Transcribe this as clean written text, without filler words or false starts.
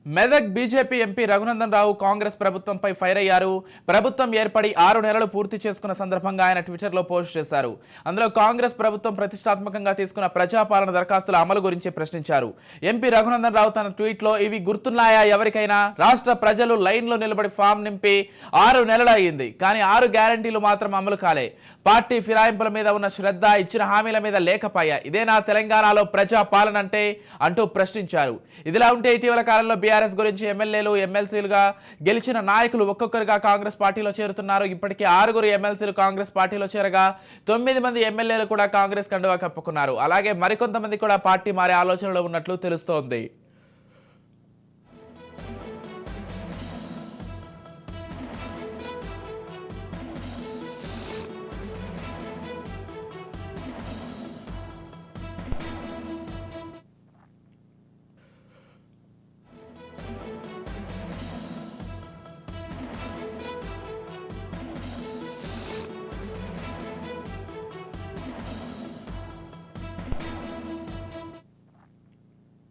Medak BJP MP Raghunandan Rao Congress ప్రభుత్వంపై fire అయ్యారు. ప్రభుత్వం ఏర్పడి 6 నెలలు పూర్తి చేసుకున్న సందర్భంగా ఆయన ట్విట్టర్లో పోస్ట్ చేశారు. అందులో కాంగ్రెస్ ప్రభుత్వం ప్రతిష్టాత్మకంగా తీసుకున్న ప్రజాపాలన దరఖాస్తుల అమలు గురించి ప్రశ్నించారు. ఎంపీ రఘునందన్ రావు తన ట్వీట్లో ఇవి గుర్తున్నాయా ఎవరికైనా? రాష్ట్ర ప్రజలు లైన్లో నిలబడి ఫామ్ నింపి 6 నెలలు అయ్యింది, కానీ 6 గ్యారంటీలు మాత్రం అమలు కాలే. పార్టీ ఫిరాయింపుల మీద ఉన్న శ్రద్ధ ఇచ్చిన హామీల మీద లేకపోయా. ఇదేనా తెలంగాణలో ప్రజా పాలన అంటే అంటూ ప్రశ్నించారు. ఇదిలా ఉంటే ఇటీవల కాలంలో బీఆర్ఎస్ గురించి ఎమ్మెల్యేలు ఎమ్మెల్సీలుగా గెలిచిన నాయకులు ఒక్కొక్కరుగా కాంగ్రెస్ పార్టీలో చేరుతున్నారు. ఇప్పటికే 6 ఎమ్మెల్సీలు కాంగ్రెస్ పార్టీలో చేరగా 9 మంది ఎమ్మెల్యేలు కూడా కాంగ్రెస్ కండువా కప్పుకున్నారు. అలాగే మరికొంతమంది కూడా పార్టీ మారే ఆలోచనలో ఉన్నట్లు తెలుస్తోంది.